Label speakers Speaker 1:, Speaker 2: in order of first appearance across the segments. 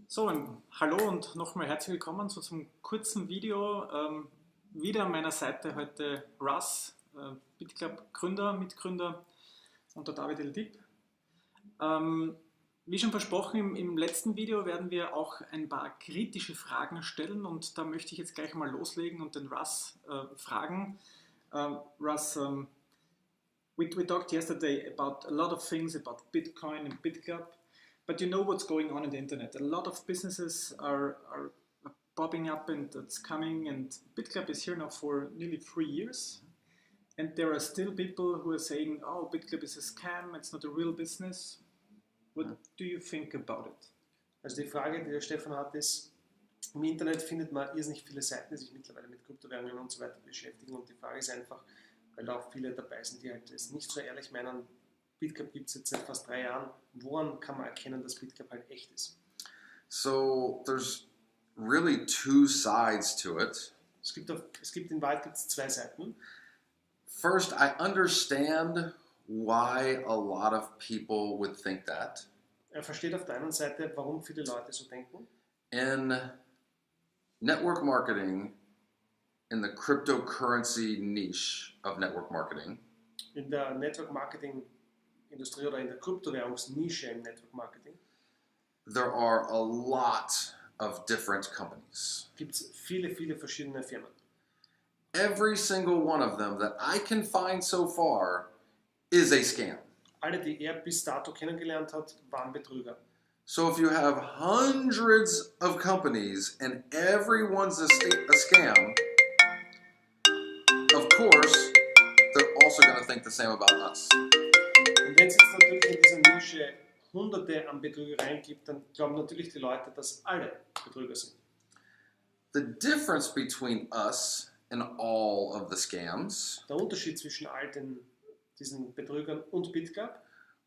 Speaker 1: So, hallo und nochmal herzlich willkommen zu so einem kurzen Video. Wieder an meiner Seite heute Russ, bitclub Gründer, Mitgründer und der David El-Dib. Wie schon versprochen, im letzten Video werden wir auch ein paar kritische Fragen stellen und da möchte ich jetzt gleich mal loslegen und den Russ fragen. Russ, we talked yesterday about a lot of things about Bitcoin and bitclub. But you know what's going on in the internet. A lot of businesses are popping up and it's coming, and bitclub is here now for nearly 3 years. And there are still people who are saying, oh, bitclub is a scam, it's not a real business. What do you think about it?
Speaker 2: Also die Frage, die der Stefan hat, ist, im Internet findet man irrsinnig viele Seiten, die sich mittlerweile mit Kryptowährungen und so weiter beschäftigen. Und die Frage ist einfach, weil da auch viele dabei sind, die halt es nicht so ehrlich meinen, bitclub gibt es jetzt seit fast 3 Jahren. Woran kann man erkennen, dass bitclub halt echt ist?
Speaker 3: So there's really two sides to it.
Speaker 2: Es gibt in Wahrheit gibt's 2 Seiten.
Speaker 3: First, I understand why a lot of people would think that.
Speaker 2: Er versteht auf der einen Seite, warum viele Leute so denken.
Speaker 3: In network marketing, in the cryptocurrency niche of network marketing,
Speaker 2: In der Network Marketing Industrie oder in der Kryptowährungsnische im Network Marketing
Speaker 3: there are a lot of different companies.
Speaker 2: gibt es viele verschiedene Firmen.
Speaker 3: Every single one of them that I can find so far is a scam.
Speaker 2: Alle, die er bis dato kennengelernt hat, waren Betrüger.
Speaker 3: So if you have hundreds of companies and everyone's a scam, of course, they're also going to think the same about us.
Speaker 2: Und wenn es jetzt natürlich in dieser Nische Hunderte an Betrügereien gibt, dann glauben natürlich die Leute, dass alle Betrüger sind.
Speaker 3: The difference between us and all of the scams,
Speaker 2: Der Unterschied zwischen all diesen Betrügern und bitclub,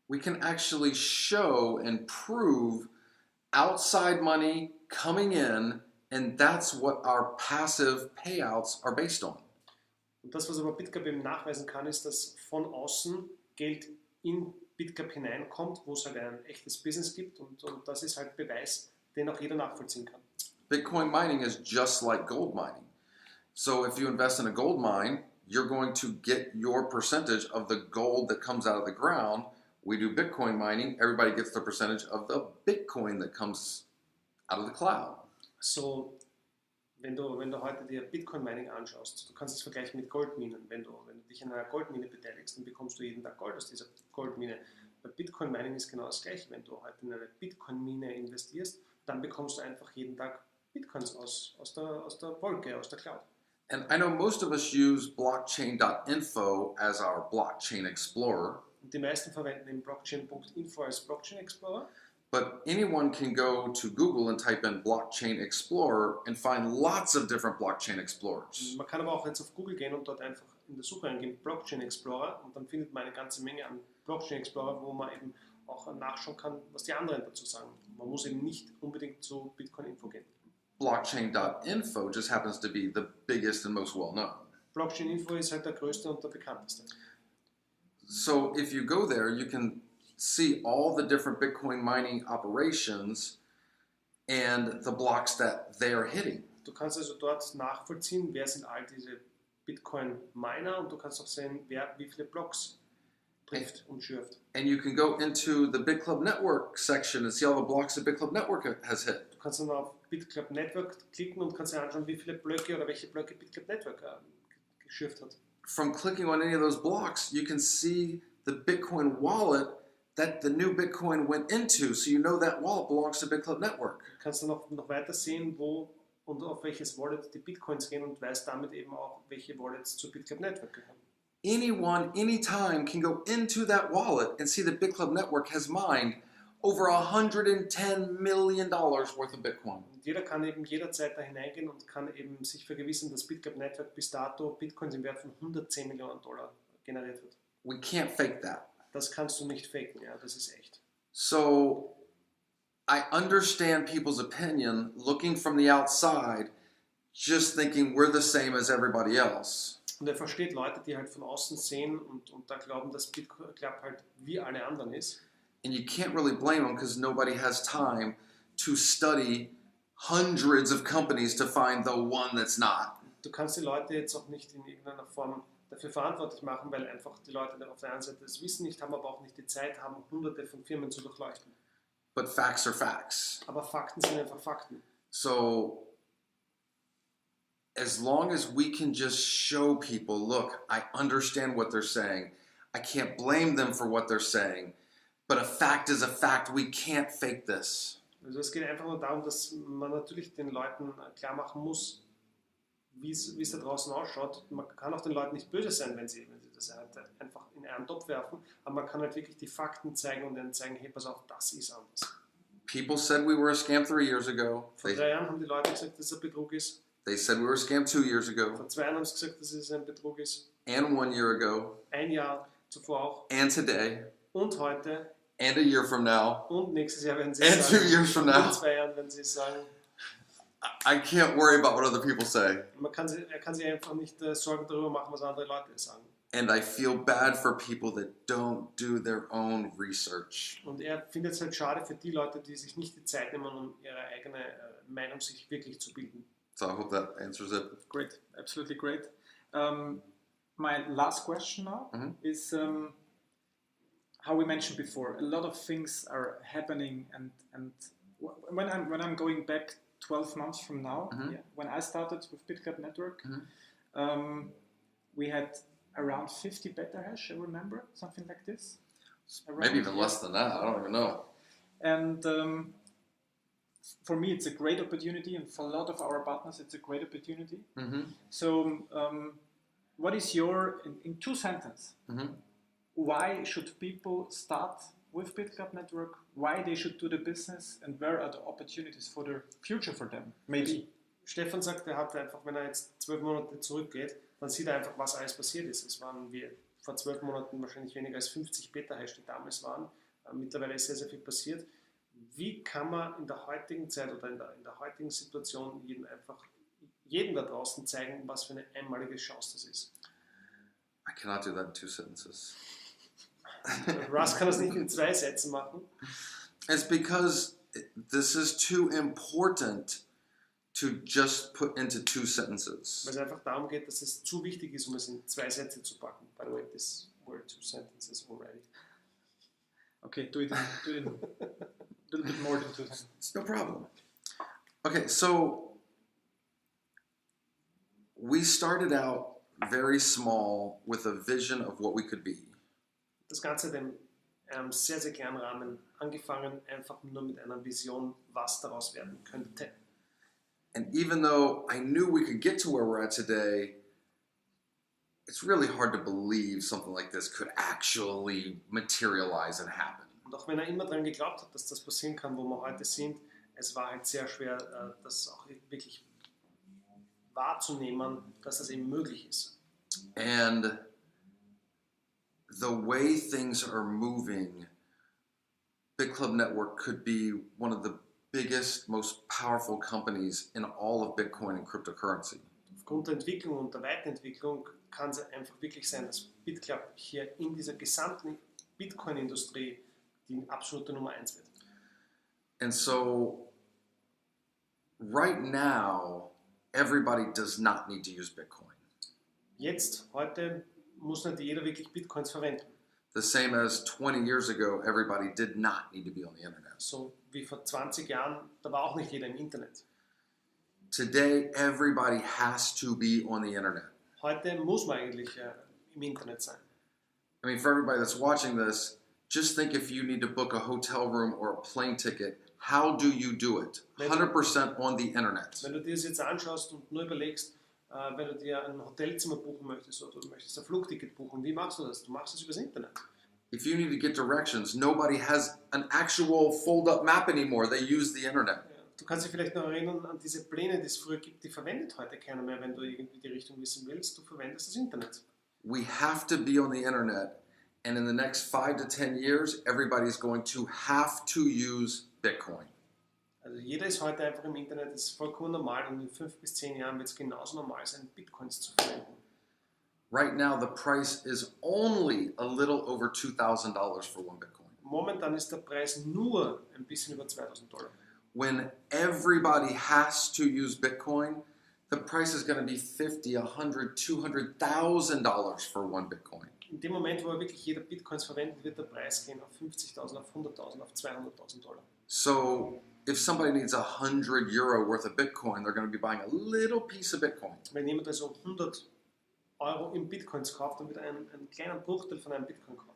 Speaker 3: we can actually show and prove outside money coming in, and that's what our passive payouts are based on.
Speaker 2: und das, was aber bitclub eben nachweisen kann, ist, dass von außen Geld in bitclub hineinkommt, wo es halt ein echtes Business gibt und das ist halt Beweis, den auch jeder nachvollziehen kann.
Speaker 3: Bitcoin mining is just like gold mining. So if you invest in a gold mine, you're going to get your percentage of the gold that comes out of the ground. We do Bitcoin mining, everybody gets the percentage of the Bitcoin that comes out of the cloud.
Speaker 2: So, wenn du heute dir Bitcoin Mining anschaust, du kannst es vergleichen mit Goldminen. Wenn du dich an einer Goldmine beteiligst, dann bekommst du jeden Tag Gold aus dieser Goldmine. Bei Bitcoin Mining ist genau das Gleiche. Wenn du heute in eine Bitcoin Mine investierst, dann bekommst du einfach jeden Tag Bitcoins aus der Wolke, aus der Cloud.
Speaker 3: And I know most of us use blockchain.info as our blockchain explorer.
Speaker 2: Und die meisten verwenden den blockchain.info als Blockchain Explorer.
Speaker 3: But anyone can go to Google and type in Blockchain Explorer and find lots of different blockchain explorers.
Speaker 2: Man kann aber auch jetzt auf Google gehen und dort einfach in der Suche eingeben Blockchain Explorer und dann findet man eine ganze Menge an Blockchain Explorer, wo man eben auch nachschauen kann, was die anderen dazu sagen. Man muss eben nicht unbedingt zu Bitcoin Info gehen.
Speaker 3: Blockchain.info just happens to be the biggest and most well known.
Speaker 2: Blockchain Info ist halt der größte und der bekannteste.
Speaker 3: So if you go there, you can see all the different Bitcoin mining operations and the blocks that they are hitting.
Speaker 2: Du kannst also dort nachvollziehen, wer sind all diese Bitcoin-Miner und du kannst auch sehen, wer wie viele Blocks trifft und schürft.
Speaker 3: And you can go into the bitclub network section and see all the blocks that bitclub network has hit.
Speaker 2: Du kannst dann auf bitclub Network klicken und kannst dir anschauen, wie viele Blöcke oder welche Blöcke bitclub Network geschürft hat.
Speaker 3: From clicking on any of those blocks, you can see the Bitcoin wallet that the new Bitcoin went into, so you know that wallet belongs to bitclub network.
Speaker 2: Du kannst dann noch weiter sehen, wo und auf welches Wallet die Bitcoins gehen und weißt damit eben auch, welche Wallets zur bitclub Network gehören.
Speaker 3: Anyone, anytime can go into that wallet and see that bitclub network has mined over $110 million worth of Bitcoin.
Speaker 2: Und jeder kann eben jederzeit da hineingehen und kann eben sich vergewissern, dass bitclub Network bis dato Bitcoins im Wert von $110 Millionen generiert hat.
Speaker 3: We can't fake that.
Speaker 2: Das kannst du nicht faken, ja, das ist echt.
Speaker 3: So I understand people's opinion looking from the outside, just thinking we're the same as everybody else.
Speaker 2: Und er versteht Leute, die halt von außen sehen und da glauben, dass bitclub halt wie alle anderen ist.
Speaker 3: And you can't really blame them because nobody has time to study hundreds of companies to find the one that's not.
Speaker 2: Du kannst die Leute jetzt auch nicht in irgendeiner Form dafür verantwortlich machen, weil einfach die Leute auf der einen Seite das Wissen nicht haben, aber auch nicht die Zeit haben, hunderte von Firmen zu durchleuchten.
Speaker 3: But facts are facts.
Speaker 2: Aber Fakten sind einfach Fakten.
Speaker 3: So as long as we can just show people, look, I understand what they're saying. I can't blame them for what they're saying. But a fact is a fact. We can't fake this.
Speaker 2: Also es geht einfach nur darum, dass man natürlich den Leuten klar machen muss, wie es da draußen ausschaut. Man kann auch den Leuten nicht böse sein, wenn sie das halt einfach in einen Topf werfen, aber man kann halt wirklich die Fakten zeigen und dann zeigen, hey, pass auf, das ist anders.
Speaker 3: People said we were a scam 3 years ago.
Speaker 2: Vor 3 Jahren haben die Leute gesagt, dass es ein Betrug ist.
Speaker 3: They said we were a scam 2 years ago.
Speaker 2: Vor 2 Jahren haben sie gesagt, dass es ein Betrug ist.
Speaker 3: And 1 year ago.
Speaker 2: 1 Jahr zuvor auch.
Speaker 3: And today.
Speaker 2: Und heute.
Speaker 3: And a year from now.
Speaker 2: Und nächstes Jahr werden sie
Speaker 3: and
Speaker 2: sagen.
Speaker 3: 2 years from now.
Speaker 2: Und 2 Jahren werden sie sagen.
Speaker 3: I can't worry about what other people say.
Speaker 2: Er kann sich einfach nicht Sorgen darüber machen, was andere Leute sagen.
Speaker 3: And I feel bad for people that don't do their own research.
Speaker 2: Und er findet es halt schade für die Leute, die sich nicht die Zeit nehmen, um ihre eigene Meinung sich wirklich zu bilden.
Speaker 3: So I hope that answers it.
Speaker 1: Great, absolutely great. My last question now is how we mentioned before. A lot of things are happening, and when I'm going back 12 months from now, when I started with bitclub network, we had around 50 beta hash, I remember, something like this.
Speaker 3: Maybe even less than that, I don't even know.
Speaker 1: And for me, it's a great opportunity, and for a lot of our partners, it's a great opportunity. So, what is your, in 2 sentences, why should people start with bitclub network, why they should do the business, and where are the opportunities for the future for them, maybe?
Speaker 2: Stefan sagt, er hat einfach, wenn er jetzt 12 Monate zurückgeht, dann sieht er einfach, was alles passiert ist. Es waren vor 12 Monaten wahrscheinlich weniger als 50 Beta-Hash, die damals waren. Mittlerweile ist sehr, sehr viel passiert. Wie kann man in der heutigen Zeit oder in der heutigen Situation jedem da draußen zeigen, was für eine einmalige Chance das ist?
Speaker 3: I cannot do that in 2 sentences.
Speaker 2: Russ kann das nicht in 2 Sätzen machen.
Speaker 3: It's because this is too important to just put into 2 sentences.
Speaker 2: Weil es einfach darum geht, dass es zu wichtig ist, um es in 2 Sätze zu packen. By the way, this were 2 sentences already.
Speaker 1: Okay, do it a little bit more than 2 sentences.
Speaker 3: It's no problem. Okay, so we started out very small with a vision of what we could be.
Speaker 2: Das Ganze in einem sehr, sehr kleinen Rahmen angefangen, einfach nur mit einer Vision, was daraus werden könnte.
Speaker 3: And even though I knew we could get to where we're at today, it's really hard to believe something like this could actually materialize and happen.
Speaker 2: Und auch wenn er immer daran geglaubt hat, dass das passieren kann, wo wir heute sind, es war halt sehr schwer, das auch wirklich wahrzunehmen, dass das eben möglich ist.
Speaker 3: And the way things are moving, bitclub network could be one of the biggest, most powerful companies in all of Bitcoin and cryptocurrency.
Speaker 2: Aufgrund der Entwicklung und der Weiterentwicklung kann es einfach wirklich sein, dass bitclub hier in dieser gesamten Bitcoin-Industrie die absolute Nummer 1 wird.
Speaker 3: And so, right now, everybody does not need to use Bitcoin.
Speaker 2: Heute muss nicht jeder wirklich Bitcoins verwenden.
Speaker 3: The same as 20 years ago, everybody did not need to be on the internet.
Speaker 2: So wie vor 20 Jahren, da war auch nicht jeder im Internet.
Speaker 3: Today, everybody has to be on the internet.
Speaker 2: Heute muss man eigentlich im Internet sein.
Speaker 3: I mean, for everybody that's watching this, just think if you need to book a hotel room or a plane ticket, how do you do it? 100% on the internet.
Speaker 2: Wenn du dir das jetzt anschaust und nur überlegst, wenn du dir ein Hotelzimmer buchen möchtest oder du möchtest ein Flugticket buchen, wie machst du das? Du machst das übers Internet.
Speaker 3: If you need to get directions, nobody has an actual fold-up map anymore. They use the internet.
Speaker 2: Du kannst dich vielleicht noch erinnern an diese Pläne, die es früher gibt, die verwendet heute keiner mehr, wenn du irgendwie die Richtung wissen willst. Du verwendest das Internet.
Speaker 3: We have to be on the internet, and in the next 5 to 10 years, everybody's going to have to use Bitcoin.
Speaker 2: Also jeder ist heute einfach im Internet, das ist vollkommen normal und in 5 bis 10 Jahren wird es genauso normal sein, Bitcoins zu verwenden.
Speaker 3: Right now, the price is only a little over $2,000 for one Bitcoin.
Speaker 2: Momentan ist der Preis nur ein bisschen über $2,000.
Speaker 3: when everybody has to use Bitcoin, the price is going to be $50, $100, $200,000 for one Bitcoin.
Speaker 2: In dem Moment, wo wirklich jeder Bitcoins verwendet, wird der Preis gehen auf 50.000, auf 100.000, auf 200.000 Dollar.
Speaker 3: So if somebody needs €100 worth of Bitcoin, they're going to be buying a little piece of Bitcoin.
Speaker 2: Wenn jemand also 100 Euro in Bitcoins kauft, dann wird er einen kleinen Bruchteil von einem Bitcoin kaufen.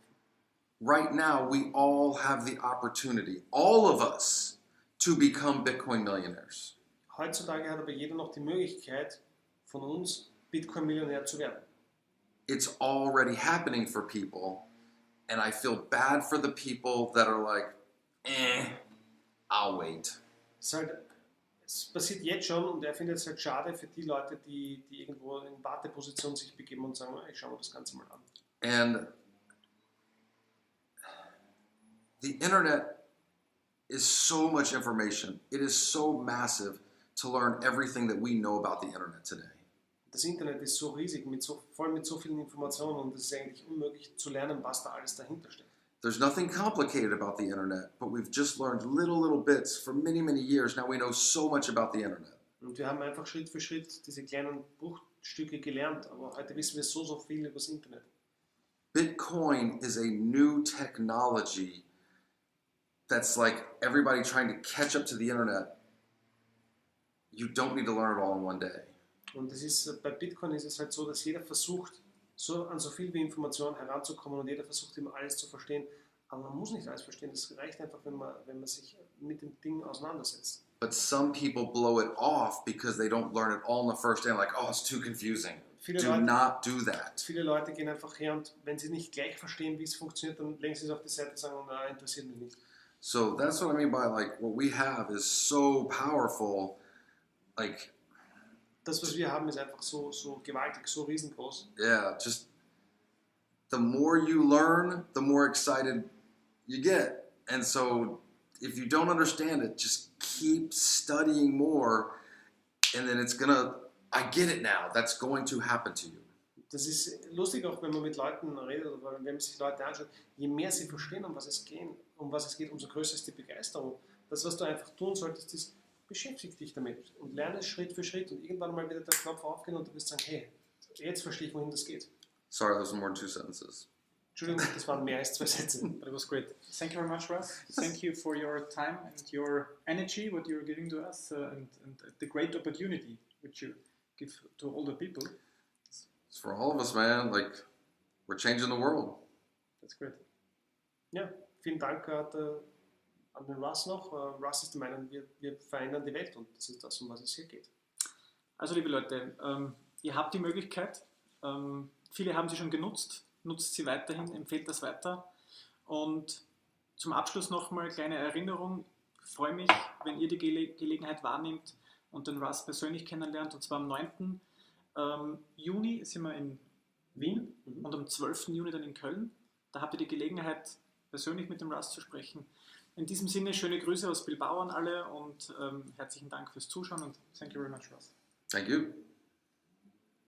Speaker 3: Right now, we all have the opportunity, all of us, to become Bitcoin millionaires.
Speaker 2: Heutzutage hat aber jeder noch die Möglichkeit, von uns Bitcoin-Millionär zu werden.
Speaker 3: It's already happening for people, and I feel bad for the people that are like, I'll wait.
Speaker 2: Es passiert jetzt schon und er findet es halt schade für die Leute, die irgendwo in Warteposition sich begeben und sagen, ich schaue mir das Ganze mal an.
Speaker 3: And the internet is so much information. It is so massive to learn everything that we know about the internet today.
Speaker 2: Das Internet ist so riesig, voll mit so vielen Informationen und es ist eigentlich unmöglich zu lernen, was da alles dahinter steckt.
Speaker 3: There's nothing complicated about the internet, but we've just learned little bits for many, many years. Now we know so much about the internet.
Speaker 2: Und wir haben einfach Schritt für Schritt diese kleinen Bruchstücke gelernt, aber heute wissen wir so viel über das Internet.
Speaker 3: Bitcoin is a new technology that's like everybody trying to catch up to the internet. You don't need to learn it all in one day.
Speaker 2: Und bei Bitcoin ist es halt so, dass jeder versucht, an so viel wie Informationen heranzukommen und jeder versucht immer alles zu verstehen. Aber man muss nicht alles verstehen. Das reicht einfach, wenn man sich mit dem Ding auseinandersetzt.
Speaker 3: But some people blow it off because they don't learn it all in the first day. Like, oh, it's too confusing. Not do that.
Speaker 2: Viele Leute gehen einfach her und wenn sie nicht gleich verstehen, wie es funktioniert, dann legen sie es auf die Seite und sagen, interessiert mich nicht.
Speaker 3: So that's what I mean by like what we have is so powerful. Like,
Speaker 2: das, was wir haben, ist einfach so gewaltig, so riesengroß.
Speaker 3: Yeah, just the more you learn, the more excited you get. And so if you don't understand it, just keep studying more and then I get it now. That's going to happen to you.
Speaker 2: Das ist lustig auch, wenn man mit Leuten redet oder wenn man sich Leute anschaut. Je mehr sie verstehen, um was es geht, umso größer ist die Begeisterung. Das, was du einfach tun solltest, ist, beschäftige dich damit und lerne es Schritt für Schritt und irgendwann mal wird der Knopf aufgehen und du wirst sagen, hey, jetzt verstehe ich, wohin das geht.
Speaker 3: Sorry, those were more than 2 sentences.
Speaker 2: Entschuldigung, das waren mehr als 2 Sätze.
Speaker 1: But it was great. Thank you very much, Russ. Thank you for your time and your energy, what you're giving to us, and the great opportunity which you give to all the people.
Speaker 3: It's for all of us, man. Like, we're changing the world.
Speaker 1: That's great.
Speaker 2: Ja, vielen Dank an den Russ noch. Russ ist der Meinung, wir verändern die Welt und das ist das, um was es hier geht.
Speaker 1: Also liebe Leute, ihr habt die Möglichkeit, viele haben sie schon genutzt, nutzt sie weiterhin, empfehlt das weiter und zum Abschluss nochmal kleine Erinnerung, ich freue mich, wenn ihr die Gelegenheit wahrnehmt und den Russ persönlich kennenlernt und zwar am 9. Juni sind wir in Wien und am 12. Juni dann in Köln. Da habt ihr die Gelegenheit, persönlich mit dem Russ zu sprechen. In diesem Sinne, schöne Grüße aus Bilbao an alle und herzlichen Dank fürs Zuschauen und thank you very much, Russ.
Speaker 3: Thank you.